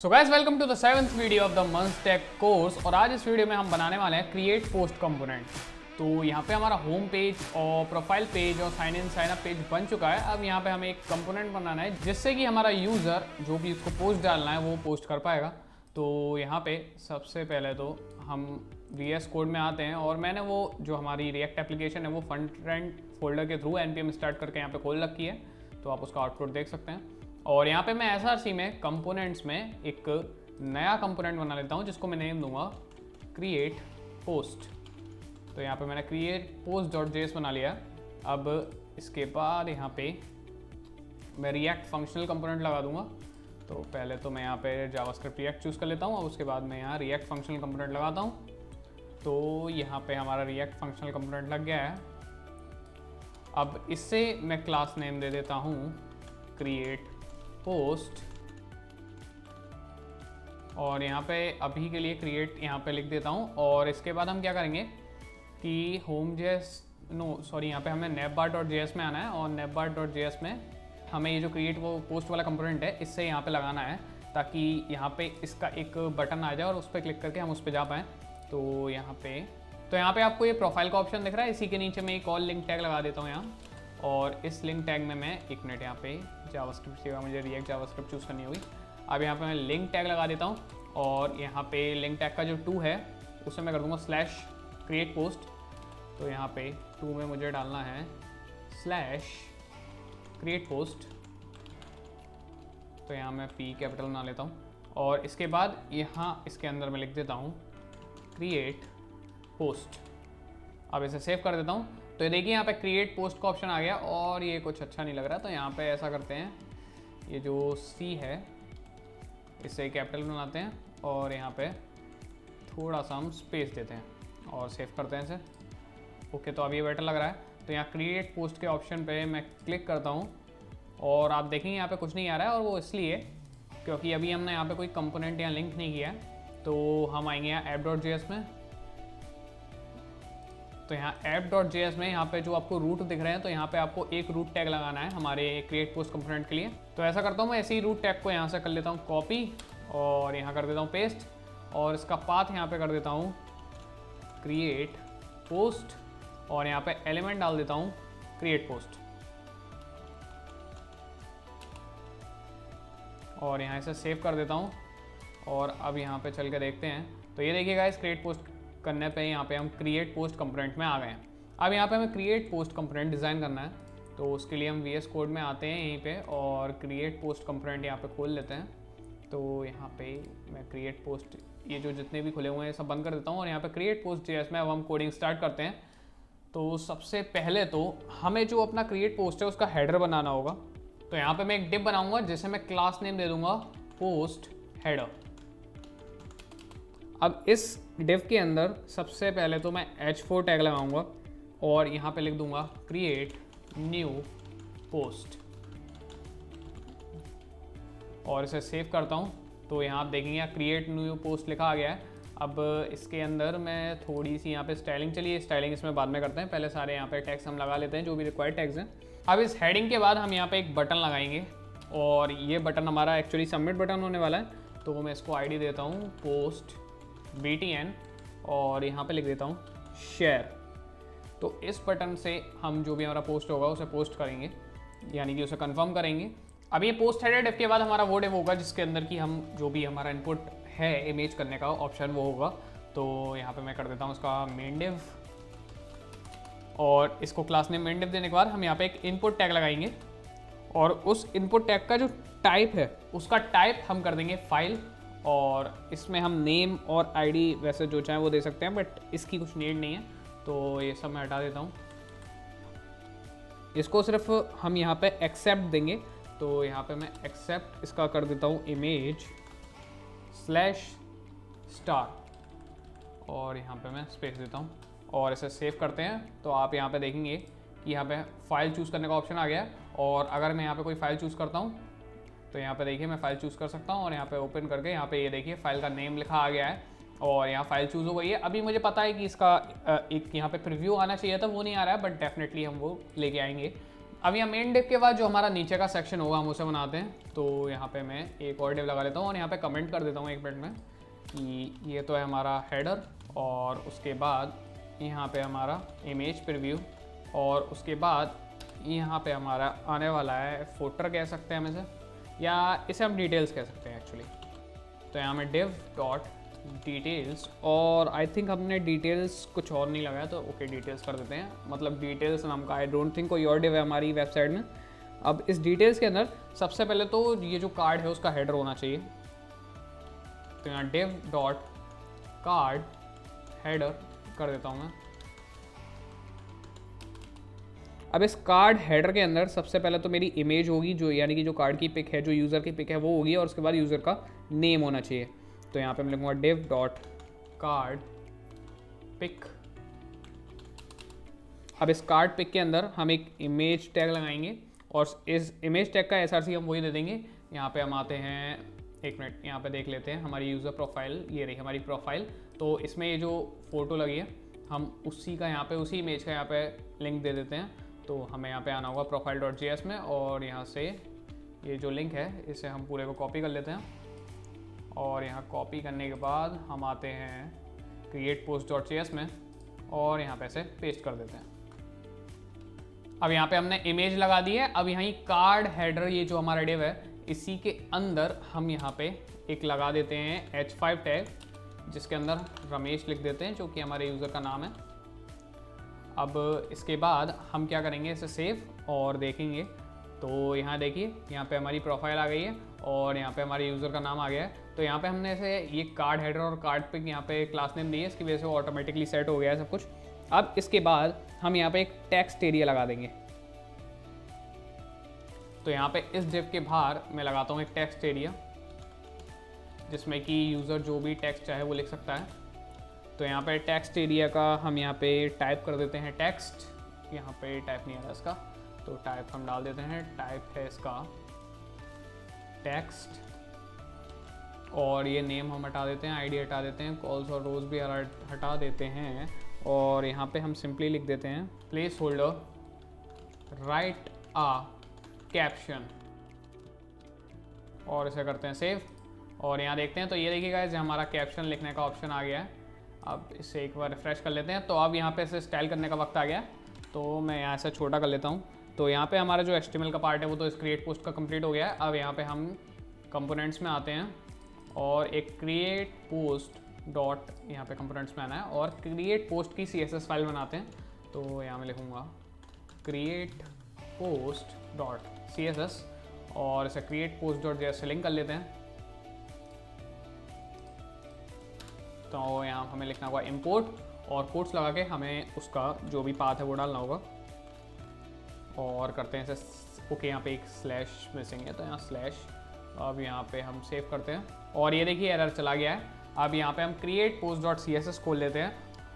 So guys welcome to the 7th video of the month tech course. और आज इस video में हम बनाने वाले हैं क्रिएट पोस्ट कंपोनेंट। तो यहाँ पे हमारा होम पेज और प्रोफाइल पेज और sign in sign up page बन चुका है। अब यहाँ पे हमें एक कंपोनेंट बनाना है जिससे कि हमारा यूज़र जो भी उसको पोस्ट डालना है वो पोस्ट कर पाएगा। तो यहाँ पे सबसे पहले तो हम VS कोड में आते हैं और मैंने वो जो हमारी रिएक्ट एप्लीकेशन है वो फ्रंट एंड फोल्डर के थ्रू npm स्टार्ट करके यहाँ पे खोल रखी है, तो आप उसका आउटपुट देख सकते हैं। और यहाँ पे मैं SRC में कंपोनेंट्स में एक नया कंपोनेंट बना लेता हूँ जिसको मैं नेम दूंगा क्रिएट पोस्ट। तो यहाँ पे मैंने क्रिएट पोस्ट .js बना लिया। अब इसके बाद यहाँ पे मैं रिएक्ट फंक्शनल कंपोनेंट लगा दूंगा। तो पहले तो मैं यहाँ पे जावास्क्रिप्ट रिएक्ट चूज़ कर लेता हूँ, अब उसके बाद मैं यहाँ रिएक्ट फंक्शनल कंपोनेंट लगाता हूँ। तो यहाँ पे हमारा रिएक्ट फंक्शनल कंपोनेंट लग गया है। अब इससे मैं क्लास नेम दे देता हूँ क्रिएट पोस्ट, और यहाँ पे अभी के लिए क्रिएट यहाँ पे लिख देता हूँ। और इसके बाद हम क्या करेंगे कि यहाँ पे हमें navbar.js में आना है और navbar.js में हमें ये जो क्रिएट वो पोस्ट वाला कंपोनेंट है इससे यहाँ पे लगाना है, ताकि यहाँ पे इसका एक बटन आ जाए और उस पर क्लिक करके हम उस पर जा पाएँ। तो यहाँ पे आपको ये प्रोफाइल का ऑप्शन दिख रहा है, इसी के नीचे मैं एक और लिंक टैग लगा देता हूँ यहाँ। और इस लिंक टैग में मैं एक मिनट यहाँ पे जावास्क्रिप्ट सेवा मुझे रिएक्ट जावास्क्रिप्ट चूज़ करनी होगी। अब यहाँ पे मैं लिंक टैग लगा देता हूँ और यहाँ पे लिंक टैग का जो 2 है उसे मैं कर दूँगा /create post। तो यहाँ पे 2 में मुझे डालना है /create post। तो यहाँ मैं P कैपिटल बना लेता हूँ और इसके बाद यहाँ इसके अंदर मैं लिख देता हूँ क्रिएट पोस्ट। अब इसे सेव कर देता हूँ। तो ये देखिए यहाँ पे क्रिएट पोस्ट का ऑप्शन आ गया और ये कुछ अच्छा नहीं लग रहा। तो यहाँ पे ऐसा करते हैं, ये जो C है इसे कैपिटल बनाते हैं और यहाँ पे थोड़ा सा हम स्पेस देते हैं और सेव करते हैं इसे। ओके, तो अब ये बेटर लग रहा है। तो यहाँ क्रिएट पोस्ट के ऑप्शन पे मैं क्लिक करता हूँ और आप देखेंगे यहाँ पे कुछ नहीं आ रहा है, और वो इसलिए क्योंकि अभी हमने यहाँ पे कोई कंपोनेंट या लिंक नहीं किया है। तो हम आएंगे यहाँ app.js में। तो यहाँ app.js में यहाँ पे जो आपको रूट दिख रहे हैं, तो यहाँ पे आपको एक रूट टैग लगाना है हमारे क्रिएट पोस्ट कंपोनेंट के लिए। तो ऐसा करता हूँ मैं, ऐसे ही रूट टैग को यहाँ से कर लेता हूँ कॉपी और यहाँ कर देता हूँ पेस्ट, और इसका पाथ यहाँ पे कर देता हूँ क्रिएट पोस्ट और यहाँ पे एलिमेंट डाल देता हूँ क्रिएट पोस्ट। और यहाँ इसे सेव कर देता हूँ और अब यहाँ पे चल के देखते हैं। तो ये देखिएगा, इस क्रिएट पोस्ट करने पे यहाँ पे हम क्रिएट पोस्ट कंपोनेंट में आ गए हैं। अब यहाँ पे हमें क्रिएट पोस्ट कंपोनेंट डिज़ाइन करना है, तो उसके लिए हम VS कोड में आते हैं यहीं पे और क्रिएट पोस्ट कंपोनेंट यहाँ पे खोल लेते हैं। तो यहाँ पे मैं क्रिएट पोस्ट ये जो जितने भी खुले हुए हैं सब बंद कर देता हूँ और यहाँ पे क्रिएट पोस्ट JS में अब हम कोडिंग स्टार्ट करते हैं। तो सबसे पहले तो हमें जो अपना क्रिएट पोस्ट है उसका हेडर बनाना होगा। तो यहाँ पे मैं एक डिव बनाऊंगा जिसे मैं क्लास नेम दे दूंगा पोस्ट हेडर। अब इस डिव के अंदर सबसे पहले तो मैं h4 टैग लगाऊंगा और यहाँ पे लिख दूंगा क्रिएट न्यू पोस्ट और इसे सेव करता हूँ। तो यहाँ आप देखेंगे क्रिएट न्यू पोस्ट लिखा आ गया है। अब इसके अंदर मैं थोड़ी सी यहाँ पे स्टाइलिंग, चलिए स्टाइलिंग इसमें बाद में करते हैं, पहले सारे यहाँ पे टैग्स हम लगा लेते हैं जो भी रिक्वायर्ड टैग्स हैं। अब इस हेडिंग के बाद हम यहाँ पे एक बटन लगाएंगे और ये बटन हमारा एक्चुअली सबमिट बटन होने वाला है। तो मैं इसको ID देता हूँ पोस्ट BTN और यहाँ पे लिख देता हूँ शेयर। तो इस बटन से हम जो भी हमारा पोस्ट होगा उसे पोस्ट करेंगे, यानी कि उसे कंफर्म करेंगे। अब ये पोस्ट हेडर डिव के बाद हमारा वो डिव होगा जिसके अंदर की हम जो भी हमारा इनपुट है इमेज करने का ऑप्शन वो होगा। तो यहाँ पे मैं कर देता हूँ उसका मेन डिव और इसको क्लास नेम मेन डिव देने के बाद हम यहाँ पे एक इनपुट टैग लगाएंगे और उस इनपुट टैग का जो टाइप है उसका टाइप हम कर देंगे फाइल, और इसमें हम नेम और ID वैसे जो चाहे वो दे सकते हैं, बट इसकी कुछ नीड नहीं है। तो ये सब मैं हटा देता हूँ, इसको सिर्फ हम यहाँ पे एक्सेप्ट देंगे। तो यहाँ पे मैं एक्सेप्ट इसका कर देता हूँ इमेज /star और यहाँ पे मैं स्पेस देता हूँ और इसे सेव करते हैं। तो आप यहाँ पे देखेंगे कि यहाँ पे फाइल चूज़ करने का ऑप्शन आ गया है, और अगर मैं यहाँ पे कोई फाइल चूज़ करता हूँ तो यहाँ पे देखिए मैं फाइल चूज़ कर सकता हूँ और यहाँ पे ओपन करके यहाँ पे ये देखिए फाइल का नेम लिखा आ गया है और यहाँ फाइल चूज़ हो गई है। अभी मुझे पता है कि इसका एक यहाँ पे प्रीव्यू आना चाहिए था, वो नहीं आ रहा है, बट डेफिनेटली हम वो लेके आएंगे अब यहाँ मेन डिव के बाद जो हमारा नीचे का सेक्शन होगा हम उसे बनाते हैं। तो यहाँ पे मैं एक और डिव लगा लेता हूँ और यहाँ पे कमेंट कर देता हूँ 1 मिनट में कि ये तो है हमारा हेडर, और उसके बाद यहाँ पे हमारा इमेज प्रीव्यू, और उसके बाद यहाँ पे हमारा आने वाला है फुटर कह सकते हैं हम इसे, या इसे हम डिटेल्स कह सकते हैं एक्चुअली। तो यहाँ में div डॉट डिटेल्स, और आई थिंक हमने डिटेल्स कुछ और नहीं लगाया, तो ओके डिटेल्स कर देते हैं। मतलब डिटेल्स नाम का आई डोंट थिंक कोई और डिव है हमारी वेबसाइट में। अब इस डिटेल्स के अंदर सबसे पहले तो ये जो कार्ड है उसका हेडर होना चाहिए। तो यहाँ div डॉट कार्ड हेडर कर देता हूँ मैं। अब इस कार्ड हेडर के अंदर सबसे पहले तो मेरी इमेज होगी, जो यानी कि जो कार्ड की पिक है, जो यूज़र की पिक है वो होगी, और उसके बाद यूज़र का नेम होना चाहिए। तो यहाँ पे मैं लिखूँगा div डॉट कार्ड पिक। अब इस कार्ड पिक के अंदर हम एक इमेज टैग लगाएंगे, और इस इमेज टैग का src हम वही दे देंगे। यहाँ पे हम आते हैं, 1 मिनट यहाँ पे देख लेते हैं हमारी यूज़र प्रोफाइल, ये रही हमारी प्रोफाइल। तो इसमें ये जो फ़ोटो लगी है हम उसी का यहाँ पे, उसी इमेज का यहाँ पे लिंक दे देते हैं। तो हमें यहाँ पे आना होगा profile.js में, और यहाँ से ये जो लिंक है इसे हम पूरे को कॉपी कर लेते हैं, और यहाँ कॉपी करने के बाद हम आते हैं create post.js में, और यहाँ पे से पेस्ट कर देते हैं। अब यहाँ पे हमने इमेज लगा दी है। अब यहाँ कार्ड हेडर, ये जो हमारा डिव है, इसी के अंदर हम यहाँ पे एक लगा देते हैं h5 टैग, जिसके अंदर रमेश लिख देते हैं, जो कि हमारे यूज़र का नाम है। अब इसके बाद हम क्या करेंगे, इसे सेव और देखेंगे। तो यहाँ देखिए, यहाँ पे हमारी प्रोफाइल आ गई है, और यहाँ पे हमारे यूज़र का नाम आ गया है। तो यहाँ पे हमने इसे ये कार्ड हेडर और कार्ड पिक यहाँ पे क्लास नेम दी है, इसकी वजह से वो ऑटोमेटिकली सेट हो गया है सब कुछ। अब इसके बाद हम यहाँ पे एक टेक्स्ट एरिया लगा देंगे। तो यहाँ पे इस डिव के बाहर मैं लगाता हूँ एक टेक्स्ट एरिया, जिसमें कि यूज़र जो भी टेक्स्ट चाहे वो लिख सकता है। तो यहाँ पे टेक्स्ट एरिया का हम यहाँ पे टाइप कर देते हैं टेक्स्ट। यहाँ पे टाइप नहीं आ रहा इसका, तो टाइप हम डाल देते हैं, टाइप है इसका टेक्स्ट, और ये नेम हम हटा देते हैं, आईडी हटा देते हैं, कॉल्स और रोज भी हटा देते हैं, और यहाँ पे हम सिंपली लिख देते हैं प्लेस होल्डर राइट आ कैप्शन, और इसे करते हैं सेव। और यहाँ देखते हैं तो ये देखिएगा जो हमारा कैप्शन लिखने का ऑप्शन आ गया है। अब इसे एक बार रिफ्रेश कर लेते हैं। तो अब यहाँ पे इसे स्टाइल करने का वक्त आ गया, तो मैं यहाँ से छोटा कर लेता हूँ। तो यहाँ पे हमारा जो HTML का पार्ट है वो तो इस क्रिएट पोस्ट का कंप्लीट हो गया है। अब यहाँ पे हम कंपोनेंट्स में आते हैं, और एक क्रिएट पोस्ट डॉट यहाँ पे कंपोनेंट्स में आना है, और क्रिएट पोस्ट की CSS फाइल बनाते हैं। तो यहाँ मैं लिखूँगा क्रिएट पोस्ट डॉट CSS, और इसे क्रिएट पोस्ट डॉट JS से लिंक कर लेते हैं। तो यहाँ हमें लिखना होगा इंपोर्ट, और कोट्स लगा के हमें उसका जो भी पाथ है वो डालना होगा, और करते हैं इसे ओके। यहाँ पे एक स्लैश मिसिंग है, तो यहाँ स्लैश। अब यहाँ पे हम सेव करते हैं, और ये देखिए एरर चला गया है। अब यहाँ पे हम क्रिएट पोस्ट डॉट CSS खोल लेते हैं,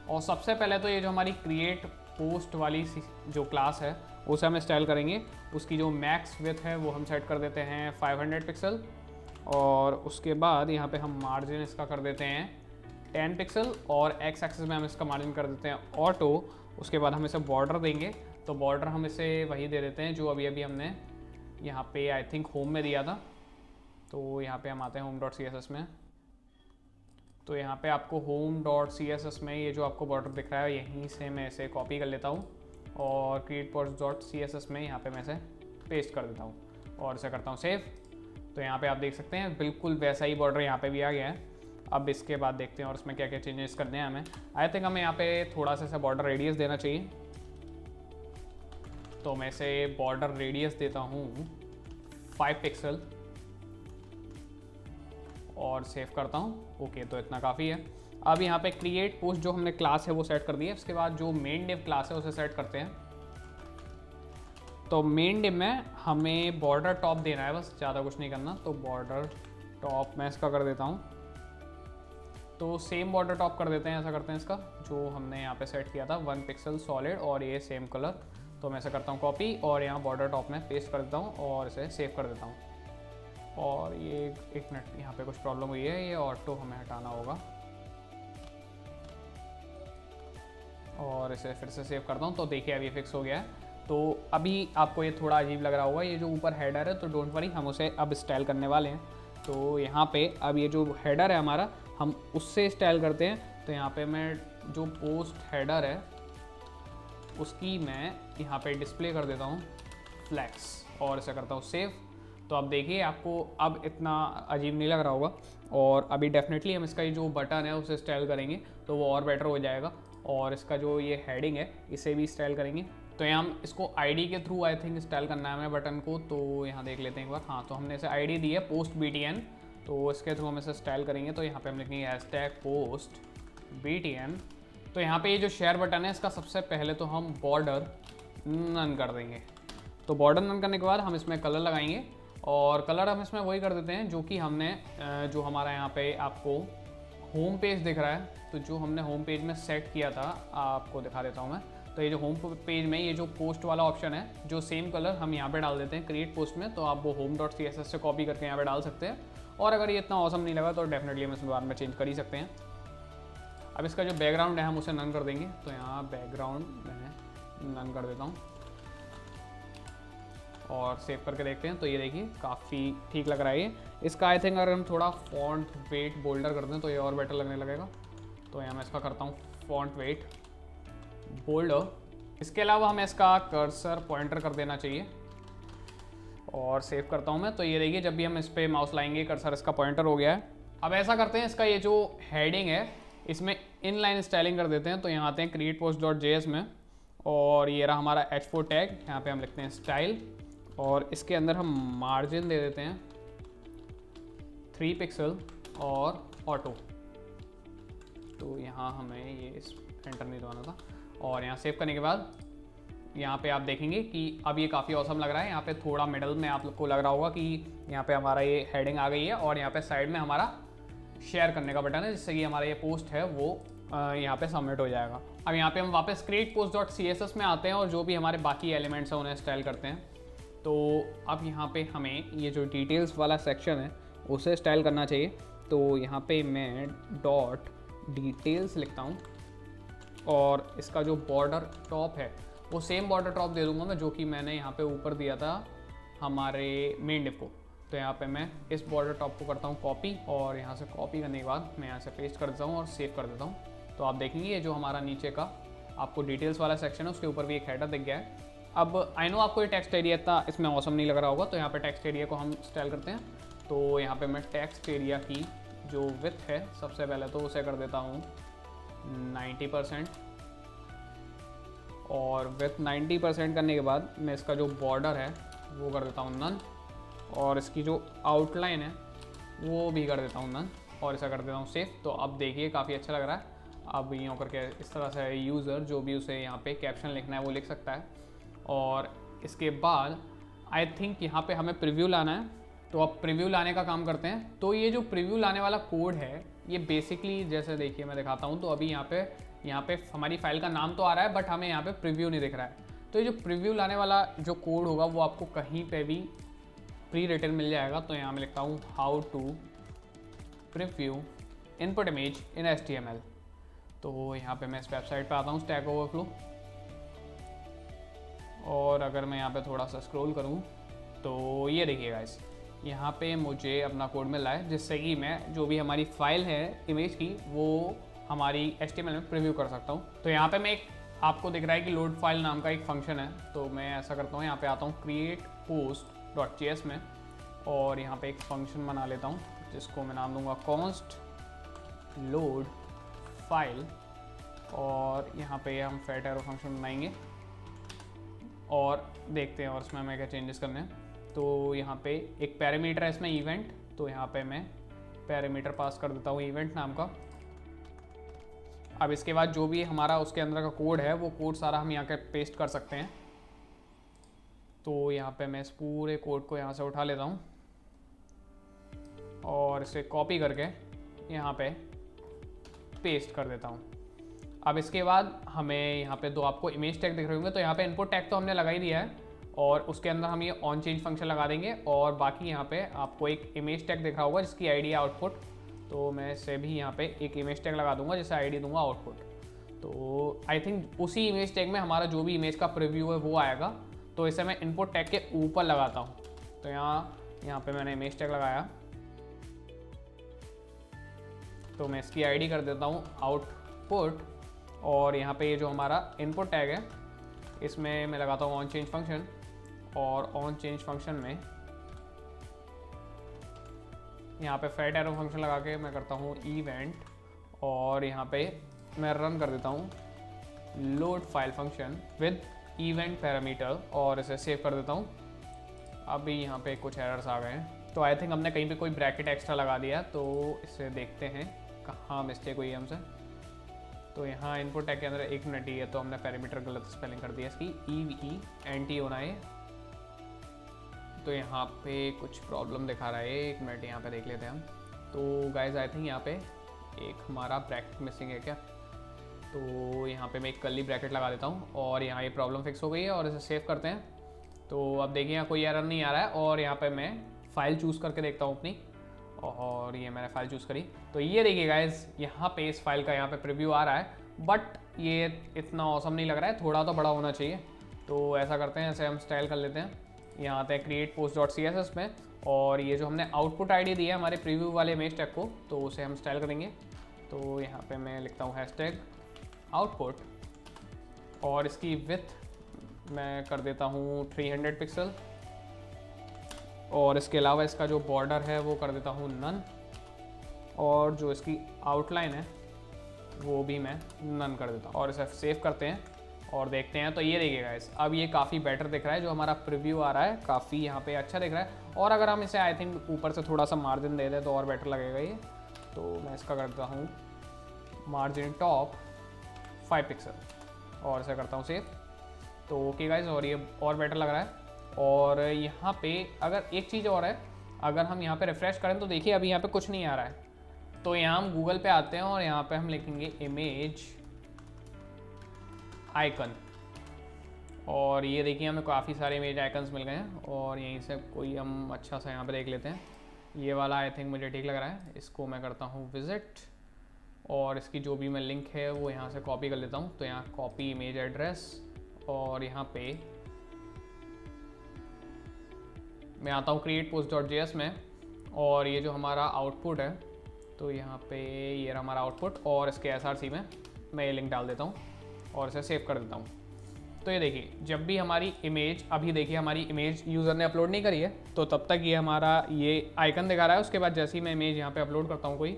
और सबसे पहले तो ये जो हमारी क्रिएट पोस्ट वाली जो क्लास है उसे हम स्टाइल करेंगे। उसकी जो मैक्स विड्थ है वो हम सेट कर देते हैं 500 पिक्सल, और उसके बाद यहाँ पे हम मार्जिन इसका कर देते हैं 10 पिक्सल, और एक्स एक्सिस में हम इसका मार्जिन कर देते हैं ऑटो। उसके बाद हम इसे बॉर्डर देंगे, तो बॉर्डर हम इसे वही दे देते हैं जो अभी अभी हमने यहाँ पे आई थिंक होम में दिया था। तो यहाँ पे हम आते हैं होम डॉट CSS में। तो यहाँ पे आपको होम डॉट CSS में ये जो आपको बॉर्डर दिख रहा है, यहीं से मैं इसे कॉपी कर लेता हूँ, और क्रिएट पोस्ट डॉट CSS में यहाँ पे मैं इसे पेस्ट कर देता हूँ, और इसे करता हूँ सेव। तो यहाँ पे आप देख सकते हैं बिल्कुल वैसा ही बॉर्डर यहाँ पे भी आ गया है। अब इसके बाद देखते हैं और इसमें क्या क्या चेंजेस करने हैं हमें। आई थिंक हमें यहाँ पे थोड़ा सा बॉर्डर रेडियस देना चाहिए, तो मैं इसे बॉर्डर रेडियस देता हूँ 5 पिक्सल, और सेव करता हूँ। ओके, तो इतना काफ़ी है। अब यहाँ पे क्रिएट पोस्ट जो हमने क्लास है वो सेट कर दी है। उसके बाद जो मेन डिव क्लास है उसे सेट करते हैं। तो मेन डिव में हमें बॉर्डर टॉप देना है, बस ज़्यादा कुछ नहीं करना। तो बॉर्डर टॉप मैं इसका कर देता हूँ, तो सेम बॉर्डर टॉप कर देते हैं। ऐसा करते हैं इसका जो हमने यहाँ पे सेट किया था 1 पिक्सल सॉलिड, और ये सेम कलर। तो मैं ऐसा करता हूँ कॉपी, और यहाँ बॉर्डर टॉप में पेस्ट कर देता हूँ, और इसे सेव कर देता हूँ। और ये 1 मिनट, यहाँ पे कुछ प्रॉब्लम हुई है, ये ऑटो हमें हटाना होगा, और इसे फिर से सेव करता हूँ। तो देखिए अब ये फिक्स हो गया है। तो अभी आपको ये थोड़ा अजीब लग रहा होगा, ये जो ऊपर हेडर है, तो डोंट वरी, हम उसे अब स्टाइल करने वाले हैं। तो यहाँ पे अब ये जो हेडर है हमारा, हम उससे स्टाइल करते हैं। तो यहाँ पे मैं जो पोस्ट हेडर है उसकी मैं यहाँ पे डिस्प्ले कर देता हूँ फ्लैक्स और इसे करता हूँ सेव। तो अब देखिए आपको अब इतना अजीब नहीं लग रहा होगा। और अभी डेफिनेटली हम इसका ये जो बटन है उसे स्टाइल करेंगे तो वो और बेटर हो जाएगा। और इसका जो ये हेडिंग है इसे भी स्टाइल करेंगे। तो यहाँ हम इसको आईडी के थ्रू आई थिंक स्टाइल करना है हमें बटन को। तो यहाँ देख लेते हैं एक बार। हाँ, तो हमने इसे आईडी दी है पोस्ट BTN, तो इसके थ्रू हम इसे स्टाइल करेंगे। तो यहाँ पे हम लिखेंगे #post BTN। तो यहाँ पे ये जो शेयर बटन है इसका सबसे पहले तो हम बॉर्डर नन कर देंगे। तो बॉर्डर नन करने के बाद हम इसमें कलर लगाएंगे और कलर हम इसमें वही कर देते हैं जो कि हमने जो हमारा यहाँ पे आपको होम पेज दिख रहा है, तो जो हमने होम पेज में सेट किया था आपको दिखा देता हूँ मैं। तो ये जो होम पेज में ये जो पोस्ट वाला ऑप्शन है, जो सेम कलर हम यहाँ पे डाल देते हैं क्रिएट पोस्ट में। तो आप वो home.css से कॉपी करके यहाँ पे डाल सकते हैं। और अगर ये इतना औसम नहीं लगा तो डेफिनेटली हम इसमें बाद में चेंज कर ही सकते हैं। अब इसका जो बैकग्राउंड है हम उसे नन कर देंगे। तो यहाँ बैकग्राउंड मैं नन कर देता हूँ और सेव करके देखते हैं। तो ये देखिए काफ़ी ठीक लग रहा है ये। इसका आई थिंक अगर हम थोड़ा फॉन्ट वेट बोल्डर कर दें तो ये और बेटर लगने लगेगा। तो यहाँ मैं इसका करता हूँ फॉन्ट वेट बोल्डर। इसके अलावा हमें इसका कर्सर पॉइंटर कर देना चाहिए और सेव करता हूँ मैं। तो ये देखिए जब भी हम इस पर माउस लाएंगे कर्सर इसका पॉइंटर हो गया है। अब ऐसा करते हैं, इसका ये जो हेडिंग है इसमें इनलाइन स्टाइलिंग कर देते हैं। तो यहाँ आते हैं createpost.js में और ये रहा हमारा H4 टैग। यहाँ पे हम लिखते हैं स्टाइल और इसके अंदर हम मार्जिन दे देते हैं 3 पिक्सल और ऑटो। तो यहाँ हमें ये एंटर नहीं दबाना था। और यहाँ सेव करने के बाद यहाँ पे आप देखेंगे कि अब ये काफ़ी औसम लग रहा है। यहाँ पे थोड़ा मिडल में आप लोग को लग रहा होगा कि यहाँ पे हमारा ये हेडिंग आ गई है और यहाँ पे साइड में हमारा शेयर करने का बटन है, जिससे कि हमारा ये पोस्ट है वो यहाँ पे सबमिट हो जाएगा। अब यहाँ पे हम वापस createpost.css में आते हैं और जो भी हमारे बाकी एलिमेंट्स हैं उन्हें स्टाइल करते हैं। तो अब यहाँ पे हमें ये जो डिटेल्स वाला सेक्शन है उसे स्टाइल करना चाहिए। तो यहाँ पे मैं .details लिखता हूँ और इसका जो बॉर्डर टॉप है वो सेम बॉर्डर टॉप दे दूँगा मैं जो कि मैंने यहाँ पे ऊपर दिया था हमारे मेन डिव को। तो यहाँ पे मैं इस बॉर्डर टॉप को करता हूँ कॉपी और यहाँ से कॉपी करने के बाद मैं यहाँ से पेस्ट कर देता हूँ और सेव कर देता हूँ। तो आप देखेंगे ये जो हमारा नीचे का आपको डिटेल्स वाला सेक्शन है उसके ऊपर भी एक हेडर दिख गया है। अब आई नो आपको ये टेक्स्ट एरिया इतना इसमें औसम नहीं लग रहा होगा। तो यहाँ पे टेक्स्ट एरिया को हम स्टाइल करते हैं। तो यहाँ पे मैं टेक्स्ट एरिया की जो विड्थ है सबसे पहले तो उसे कर देता हूँ 90% और विड्थ 90% करने के बाद मैं इसका जो बॉर्डर है वो कर देता हूँ नन और इसकी जो आउटलाइन है वो भी कर देता हूँ नन और ऐसा कर देता हूँ सेव। तो अब देखिए काफ़ी अच्छा लग रहा है। अब यूँ करके इस तरह से यूज़र जो भी उसे यहाँ पे कैप्शन लिखना है वो लिख सकता है। और इसके बाद आई थिंक यहाँ पे हमें प्रीव्यू लाना है। तो अब प्रीव्यू लाने का काम करते हैं। तो ये जो प्रीव्यू लाने वाला कोड है ये बेसिकली जैसे देखिए मैं दिखाता हूँ। तो अभी यहाँ पे हमारी फाइल का नाम तो आ रहा है बट हमें यहाँ पे प्रीव्यू नहीं दिख रहा है। तो ये जो प्रीव्यू लाने वाला जो कोड होगा वो आपको कहीं पे भी प्री रिटन मिल जाएगा। तो यहाँ मैं लिखता हूँ how to preview input image in HTML। तो यहाँ पे मैं इस वेबसाइट पे आता हूँ स्टैक ओवरफ्लो और अगर मैं यहाँ पे थोड़ा सा स्क्रॉल करूँ तो ये देखिए गाइस यहाँ पे मुझे अपना कोड मिला है जिससे कि मैं जो भी हमारी फाइल है इमेज की वो हमारी HTML में प्रीव्यू कर सकता हूँ। तो यहाँ पे मैं एक आपको दिख रहा है कि लोड फाइल नाम का एक फंक्शन है। तो मैं ऐसा करता हूँ यहाँ पे आता हूँ createpost.js में और यहाँ पे एक फंक्शन बना लेता हूँ जिसको मैं नाम दूंगा const load file और यहाँ पे हम fat arrow फंक्शन बनाएंगे और देखते हैं और इसमें हमें क्या चेंजेस करने हैं। तो यहाँ पे एक पैरामीटर है इसमें इवेंट। तो यहाँ पे मैं पैरामीटर पास कर देता हूँ इवेंट नाम का। अब इसके बाद जो भी हमारा उसके अंदर का कोड है वो कोड सारा हम यहाँ के पेस्ट कर सकते हैं। तो यहाँ पे मैं इस पूरे कोड को यहाँ से उठा लेता हूँ और इसे कॉपी करके यहाँ पे पेस्ट कर देता हूँ। अब इसके बाद हमें यहाँ पे दो आपको इमेज टैग दिख रहे होंगे। तो यहाँ पे इनपुट टैग तो हमने लगा ही दिया है और उसके अंदर हम ये ऑन चेंज फंक्शन लगा देंगे और बाकी यहाँ पे आपको एक इमेज टैग दिख रहा होगा जिसकी आईडी है आउटपुट। तो मैं इसे भी यहाँ पे एक इमेज टैग लगा दूंगा जिसे आईडी दूंगा आउटपुट। तो आई थिंक उसी इमेज टैग में हमारा जो भी इमेज का प्रीव्यू है वो आएगा। तो इसे मैं इनपुट टैग के ऊपर लगाता हूँ। तो यहाँ पे मैंने इमेज टैग लगाया, तो मैं इसकी आईडी कर देता हूँ आउटपुट, और यहाँ पे ये जो हमारा इनपुट टैग है इसमें मैं लगाता हूँ ऑन चेंज फंक्शन, और ऑन चेंज फंक्शन में यहाँ पे फेट एरो फंक्शन लगा के मैं करता हूँ इवेंट, और यहाँ पे मैं रन कर देता हूँ load file function with event parameter, और इसे सेव कर देता हूँ। अभी यहाँ पे कुछ एरर्स आ गए हैं, तो आई थिंक हमने कहीं पे कोई ब्रैकेट एक्स्ट्रा लगा दिया, तो इसे देखते हैं कहाँ मिस्टेक हुई है हमसे। तो यहाँ इनपुट टैग के अंदर 1 मिनट ही है, तो हमने पैरामीटर गलत स्पेलिंग कर दिया इसकी, EVE होना है। तो यहाँ पे कुछ प्रॉब्लम दिखा रहा है, 1 मिनट यहाँ पे देख लेते हैं हम। तो गाइज आई थिंक यहाँ पे एक हमारा ब्रैकेट मिसिंग है क्या, तो यहाँ पे मैं एक कर्ली ब्रैकेट लगा देता हूँ, और यहाँ ये प्रॉब्लम फिक्स हो गई है, और इसे सेव करते हैं। तो अब देखिए यहाँ कोई एरर नहीं आ रहा है, और यहाँ पे मैं फाइल चूज़ करके देखता हूँ अपनी, और ये मैंने फाइल चूज़ करी। तो ये देखिए गाइज यहाँ पे इस फाइल का यहाँ पे प्रीव्यू आ रहा है, बट ये इतना औसम नहीं लग रहा है, थोड़ा तो बड़ा होना चाहिए। तो ऐसा करते हैं, ऐसे हम स्टाइल कर लेते हैं, यहाँ आते हैं create post.css में, और ये जो हमने आउटपुट आईडी दी है हमारे प्रीव्यू वाले इमेज टैग को, तो उसे हम स्टाइल करेंगे। तो यहाँ पे मैं लिखता हूँ हैशटैग आउटपुट, और इसकी विथ मैं कर देता हूँ 300 पिक्सल, और इसके अलावा इसका जो बॉर्डर है वो कर देता हूँ नन, और जो इसकी आउटलाइन है वो भी मैं नन कर देता हूँ, और इसे सेव करते हैं और देखते हैं। तो ये देखिएगा गाइस, अब ये काफ़ी बेटर दिख रहा है, जो हमारा प्रीव्यू आ रहा है काफ़ी यहाँ पे अच्छा दिख रहा है। और अगर हम इसे आई थिंक ऊपर से थोड़ा सा मार्जिन दे दें तो और बेटर लगेगा ये। तो मैं इसका करता हूँ मार्जिन टॉप 5 पिक्सल, और इसे करता हूँ सेव। तो ओके गाइस, और ये और बेटर लग रहा है। और यहाँ पे अगर एक चीज़ और है, अगर हम यहाँ पे रिफ्रेश करें तो देखिए अभी यहाँ पे कुछ नहीं आ रहा है। तो यहाँ हम गूगल पे आते हैं, और यहाँ पे हम लिखेंगे इमेज आइकन, और ये देखिए हमें काफ़ी सारे इमेज आइकन्स मिल गए हैं। और यहीं से कोई हम अच्छा सा यहाँ पे देख लेते हैं, ये वाला आई थिंक मुझे ठीक लग रहा है, इसको मैं करता हूँ विजिट, और इसकी जो भी मैं लिंक है वो यहाँ से कॉपी कर लेता हूँ। तो यहाँ कॉपी इमेज एड्रेस, और यहाँ पे मैं आता हूँ create post.js में, और ये जो हमारा आउटपुट है, तो यहाँ पे ये रहा हमारा आउटपुट, और इसके src में मैं ये लिंक डाल देता हूँ और इसे सेव कर देता हूँ। तो ये देखिए जब भी हमारी इमेज, अभी देखिए हमारी इमेज यूज़र ने अपलोड नहीं करी है, तो तब तक ये हमारा ये आइकन दिखा रहा है। उसके बाद जैसे ही मैं इमेज यहाँ पे अपलोड करता हूँ कोई,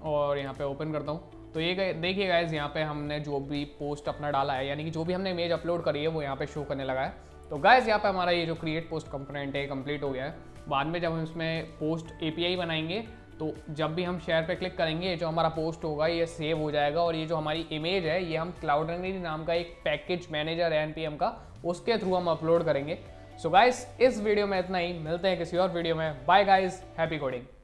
और यहाँ पे ओपन करता हूँ, तो ये देखिए गाइस यहाँ पे हमने जो भी पोस्ट अपना डाला है, यानी कि जो भी हमने इमेज अपलोड करी है वो यहाँ पे शो करने लगा है। तो गाइस यहाँ पे हमारा ये जो क्रिएट पोस्ट कंपोनेंट है कंप्लीट हो गया है। बाद में जब हम इसमें पोस्ट API बनाएंगे, तो जब भी हम शेयर पे क्लिक करेंगे, जो हमारा पोस्ट होगा ये सेव हो जाएगा, और ये जो हमारी इमेज है ये हम क्लाउडरनी नाम का एक पैकेज मैनेजर है NPM का, उसके थ्रू हम अपलोड करेंगे। सो गाइस इस वीडियो में इतना ही, मिलते हैं किसी और वीडियो में। Bye guys, happy coding.